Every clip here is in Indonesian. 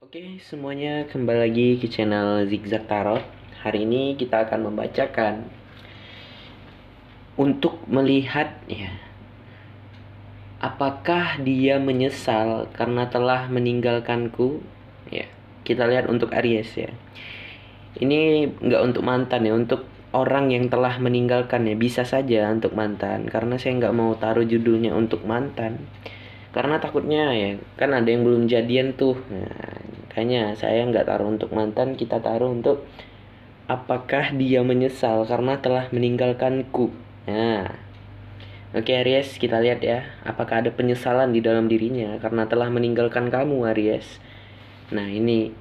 Oke, semuanya kembali lagi ke channel Zigzag Tarot. Hari ini kita akan membacakan untuk melihat ya, apakah dia menyesal karena telah meninggalkanku. Ya, kita lihat untuk Aries ya. Ini nggak untuk mantan ya, untuk orang yang telah meninggalkan ya. Bisa saja untuk mantan, karena saya nggak mau taruh judulnya untuk mantan. Karena takutnya ya, kan ada yang belum jadian tuh. Nah, kayaknya saya nggak taruh untuk mantan, kita taruh untuk apakah dia menyesal karena telah meninggalkanku. Nah, oke Aries, kita lihat ya, apakah ada penyesalan di dalam dirinya karena telah meninggalkan kamu Aries. Nah, ini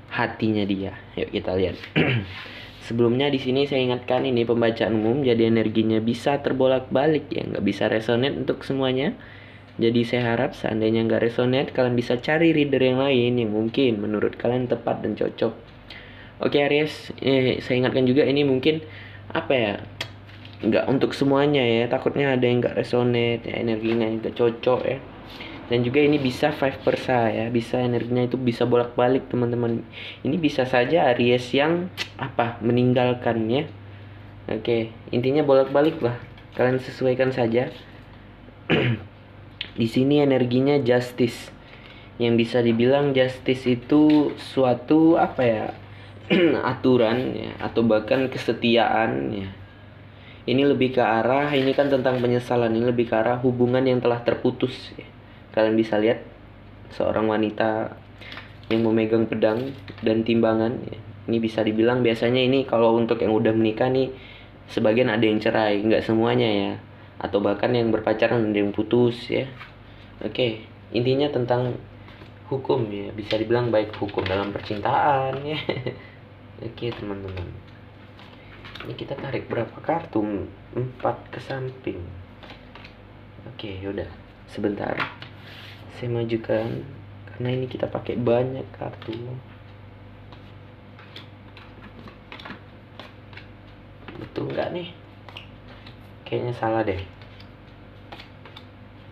hatinya dia. Yuk kita lihat. Sebelumnya di sini saya ingatkan ini pembacaan umum, jadi energinya bisa terbolak-balik ya, nggak bisa resonate untuk semuanya. Jadi saya harap seandainya nggak resonate, kalian bisa cari reader yang lain yang mungkin menurut kalian tepat dan cocok. Oke Aries, saya ingatkan juga ini mungkin apa ya, nggak untuk semuanya ya. Takutnya ada yang nggak resonate ya, energinya yang nggak cocok ya. Dan juga ini bisa vice versa ya, bisa energinya itu bisa bolak-balik teman-teman. Ini bisa saja Aries yang apa meninggalkannya. Oke, intinya bolak-balik lah. Kalian sesuaikan saja. Di sini energinya justice. Yang bisa dibilang justice itu suatu apa ya? Aturan ya, atau bahkan kesetiaan ya. Ini lebih ke arah, ini kan tentang penyesalan, ini lebih ke arah hubungan yang telah terputus ya. Kalian bisa lihat seorang wanita yang memegang pedang dan timbangan ya. Ini bisa dibilang biasanya ini kalau untuk yang udah menikah nih, sebagian ada yang cerai, nggak semuanya ya, atau bahkan yang berpacaran ada yang putus ya. Oke, intinya tentang hukum ya, bisa dibilang baik hukum dalam percintaan ya. Oke teman-teman, ini kita tarik berapa kartu? 4 ke samping. Oke, yaudah sebentar, saya majukan karena ini kita pakai banyak kartu. Betul nggak nih? Kayaknya salah deh.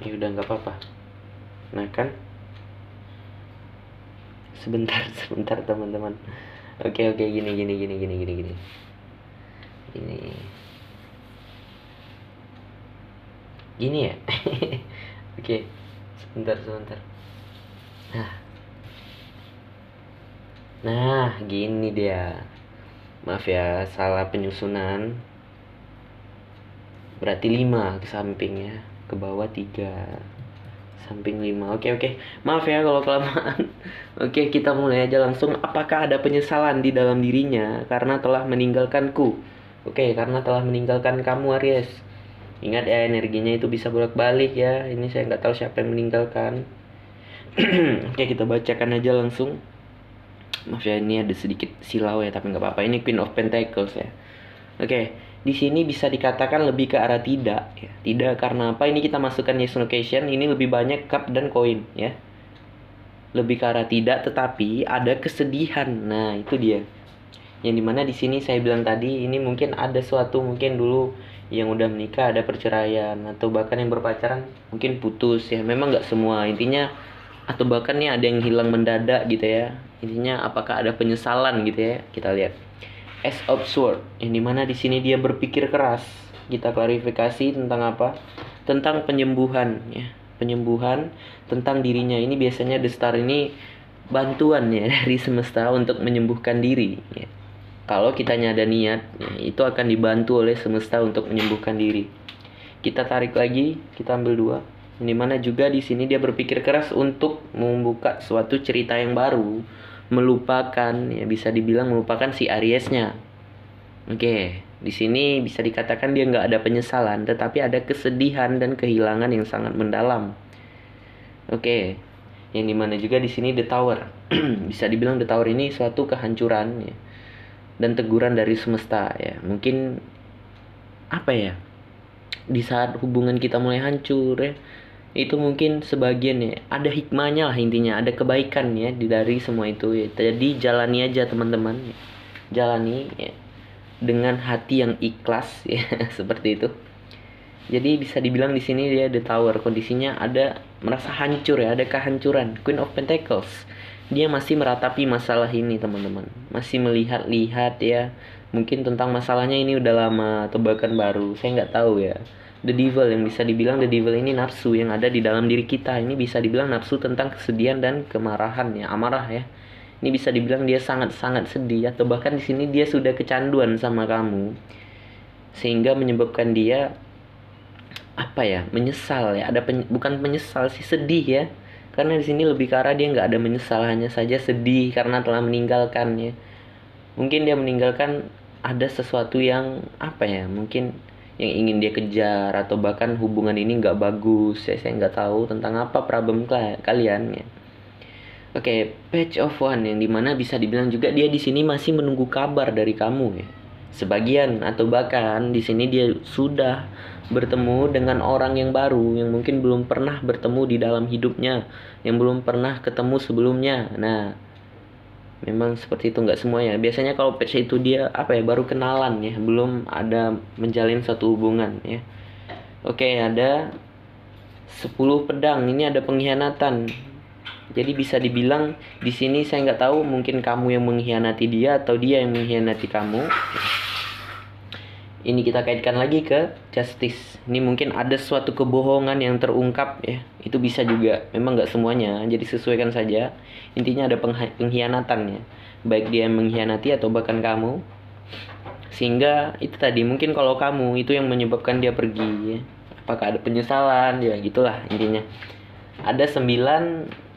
Ya udah nggak apa-apa. Nah kan, sebentar teman-teman. Oke gini. Gini ya. Oke, sebentar. Nah gini dia. Maaf ya, salah penyusunan. Berarti 5 ke sampingnya, ke bawah 3, samping 5. Oke. Maaf ya kalau kelamaan. Oke, kita mulai aja langsung. Apakah ada penyesalan di dalam dirinya karena telah meninggalkanku? Oke, karena telah meninggalkan kamu Aries. Ingat ya, energinya itu bisa bolak-balik ya. Ini saya nggak tahu siapa yang meninggalkan. Oke, kita bacakan aja langsung. Maaf ya, ini ada sedikit silau ya, tapi nggak apa-apa. Ini Queen of Pentacles ya. Oke, di sini bisa dikatakan lebih ke arah tidak ya. Tidak karena apa? Ini kita masukkan yes no question. Ini lebih banyak cup dan koin ya. Lebih ke arah tidak, tetapi ada kesedihan. Nah, itu dia. Yang dimana di sini saya bilang tadi, ini mungkin ada suatu, mungkin dulu yang udah menikah ada perceraian, atau bahkan yang berpacaran mungkin putus ya. Memang nggak semua, intinya, atau bahkan nih ada yang hilang mendadak gitu ya. Intinya apakah ada penyesalan gitu ya. Kita lihat Ace of Swords, yang dimana di sini dia berpikir keras. Kita klarifikasi tentang apa? Tentang penyembuhan ya, penyembuhan tentang dirinya. Ini biasanya The Star ini bantuan ya dari semesta untuk menyembuhkan diri ya. Kalau kitanya ada niat ya, itu akan dibantu oleh semesta untuk menyembuhkan diri. Kita tarik lagi, kita ambil 2. Yang dimana juga di sini dia berpikir keras untuk membuka suatu cerita yang baru, melupakan ya, bisa dibilang melupakan si Ariesnya. Oke, di sini bisa dikatakan dia nggak ada penyesalan, tetapi ada kesedihan dan kehilangan yang sangat mendalam. Oke, yang dimana juga di sini The Tower. Bisa dibilang The Tower ini suatu kehancuran ya, dan teguran dari semesta ya. Mungkin apa ya, di saat hubungan kita mulai hancur ya, itu mungkin sebagian ya, ada hikmahnya lah, intinya ada kebaikan ya dari semua itu ya. Jadi jalani aja teman-teman ya. Jalani ya, dengan hati yang ikhlas ya. Seperti itu. Jadi bisa dibilang di sini dia The Tower, kondisinya ada merasa hancur ya, ada kehancuran. Queen of Pentacles. dia masih meratapi masalah ini teman-teman, masih melihat-lihat ya, mungkin tentang masalahnya ini udah lama atau bahkan baru, saya nggak tahu ya. The devil, yang bisa dibilang the devil ini nafsu yang ada di dalam diri kita. Ini bisa dibilang nafsu tentang kesedihan dan kemarahan ya, amarah ya. Ini bisa dibilang dia sangat-sangat sedih, atau bahkan di sini dia sudah kecanduan sama kamu, sehingga menyebabkan dia apa ya, menyesal ya. Bukan menyesal sih, sedih ya, karena di sini lebih ke arah dia nggak ada menyesal, hanya saja sedih karena telah meninggalkannya. Mungkin dia meninggalkan ada sesuatu yang apa ya, mungkin yang ingin dia kejar, atau bahkan hubungan ini nggak bagus ya. Saya nggak tahu tentang apa problem kalian ya. Oke, Page of One, yang dimana bisa dibilang juga dia di sini masih menunggu kabar dari kamu ya. Sebagian atau bahkan di sini dia sudah bertemu dengan orang yang baru yang mungkin belum pernah bertemu di dalam hidupnya, yang belum pernah ketemu sebelumnya. Nah, memang seperti itu, nggak semuanya. Biasanya kalau page itu dia apa ya, baru kenalan ya, belum ada menjalin suatu hubungan ya. Oke, ada 10 pedang. Ini ada pengkhianatan. Jadi bisa dibilang di sini saya nggak tahu, mungkin kamu yang mengkhianati dia atau dia yang mengkhianati kamu. Ini kita kaitkan lagi ke justice. Ini mungkin ada suatu kebohongan yang terungkap ya. Itu bisa juga. Memang nggak semuanya. Jadi sesuaikan saja. Intinya ada pengkhianatan ya. Baik dia yang mengkhianati atau bahkan kamu. Sehingga itu tadi, mungkin kalau kamu itu yang menyebabkan dia pergi ya. Apakah ada penyesalan ya, gitulah intinya. Ada 9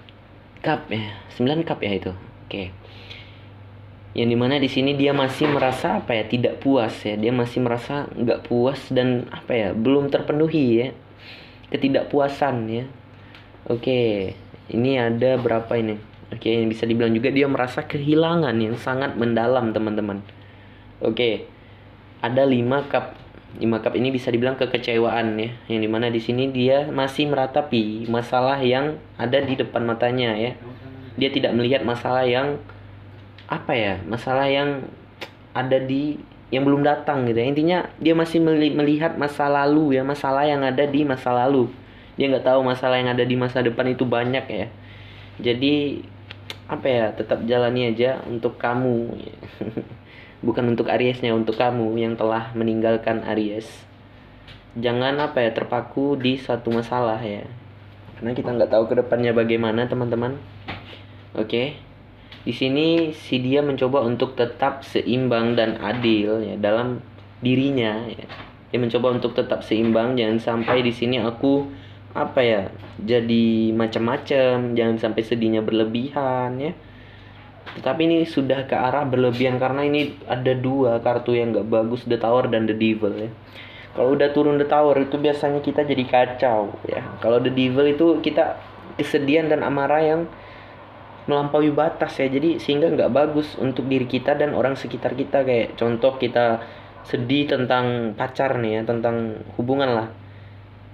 cup ya. 9 cup ya itu. Oke. Yang dimana di sini dia masih merasa apa ya, tidak puas ya. Dia masih merasa nggak puas dan apa ya, belum terpenuhi ya. Ketidakpuasan ya. Oke. Ini ada berapa ini? Oke, yang bisa dibilang juga dia merasa kehilangan yang sangat mendalam teman-teman. Oke. Ada 5 cup. 5 cup ini bisa dibilang kekecewaan ya. Yang dimana di sini dia masih meratapi masalah yang ada di depan matanya ya. Dia tidak melihat masalah yang apa ya, masalah yang ada di yang belum datang gitu ya. Intinya dia masih melihat masa lalu ya, masalah yang ada di masa lalu. Dia nggak tahu masalah yang ada di masa depan itu banyak ya. Jadi apa ya, tetap jalani aja untuk kamu ya. Bukan untuk Ariesnya, untuk kamu yang telah meninggalkan Aries. Jangan apa ya, terpaku di satu masalah ya, karena kita nggak tahu kedepannya bagaimana teman-teman. Oke. Di sini si dia mencoba untuk tetap seimbang dan adil ya dalam dirinya ya. Dia mencoba untuk tetap seimbang, jangan sampai di sini aku apa ya, jadi macam-macam, jangan sampai sedihnya berlebihan ya. Tetapi ini sudah ke arah berlebihan karena ini ada 2 kartu yang gak bagus, The Tower dan The Devil ya. Kalau udah turun The Tower itu biasanya kita jadi kacau ya. Kalau The Devil itu kita kesedihan dan amarah yang melampaui batas ya. Jadi sehingga gak bagus untuk diri kita dan orang sekitar kita. Kayak contoh, kita sedih tentang pacar nih ya, tentang hubungan lah,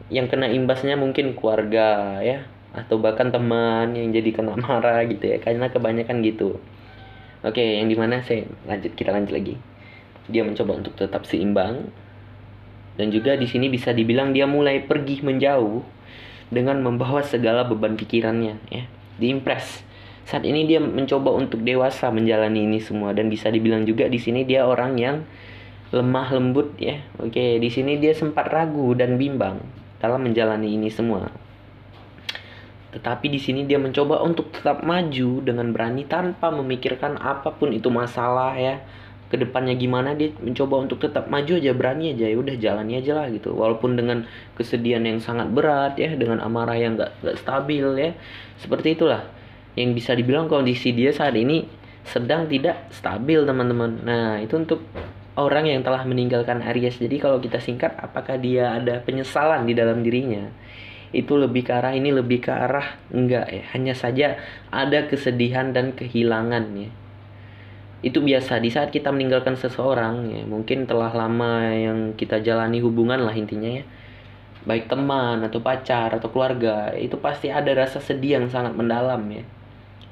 yang kena imbasnya mungkin keluarga ya, atau bahkan teman yang jadi kena marah gitu ya, karena kebanyakan gitu. Oke, yang dimana kita lanjut lagi. Dia mencoba untuk tetap seimbang, dan juga di sini bisa dibilang dia mulai pergi menjauh dengan membawa segala beban pikirannya ya. Diimpress. Saat ini dia mencoba untuk dewasa menjalani ini semua, dan bisa dibilang juga di sini dia orang yang lemah lembut ya. Oke, di sini dia sempat ragu dan bimbang dalam menjalani ini semua. Tetapi di sini dia mencoba untuk tetap maju dengan berani tanpa memikirkan apapun itu masalah ya. Kedepannya gimana, dia mencoba untuk tetap maju aja, berani aja, ya udah jalani aja lah gitu. Walaupun dengan kesedihan yang sangat berat ya, dengan amarah yang gak stabil ya. Seperti itulah yang bisa dibilang kondisi dia saat ini sedang tidak stabil teman-teman. Nah, itu untuk orang yang telah meninggalkan Aries. Jadi kalau kita singkat, apakah dia ada penyesalan di dalam dirinya? Itu lebih ke arah, ini lebih ke arah enggak ya, hanya saja ada kesedihan dan kehilangan ya. Itu biasa di saat kita meninggalkan seseorang ya, mungkin telah lama yang kita jalani hubungan lah intinya ya, baik teman atau pacar atau keluarga, itu pasti ada rasa sedih yang sangat mendalam ya.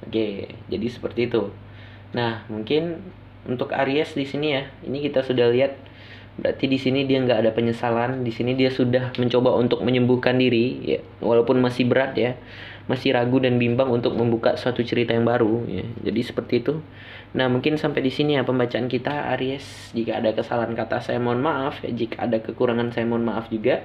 Oke, jadi seperti itu. Nah, mungkin untuk Aries di sini ya, ini kita sudah lihat. Berarti di sini dia nggak ada penyesalan. Di sini dia sudah mencoba untuk menyembuhkan diri, ya, walaupun masih berat ya, masih ragu dan bimbang untuk membuka suatu cerita yang baru ya. Jadi seperti itu. Nah, mungkin sampai di sini ya pembacaan kita, Aries. Jika ada kesalahan kata saya mohon maaf ya. Jika ada kekurangan saya mohon maaf juga.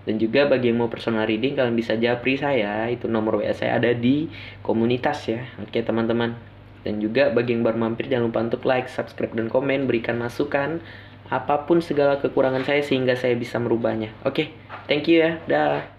Dan juga bagi yang mau personal reading, kalian bisa japri saya. Itu nomor WA saya ada di komunitas ya. Oke teman-teman. Dan juga bagi yang baru mampir, jangan lupa untuk like, subscribe, dan komen. Berikan masukan apapun segala kekurangan saya sehingga saya bisa merubahnya. Oke, thank you ya. Dah.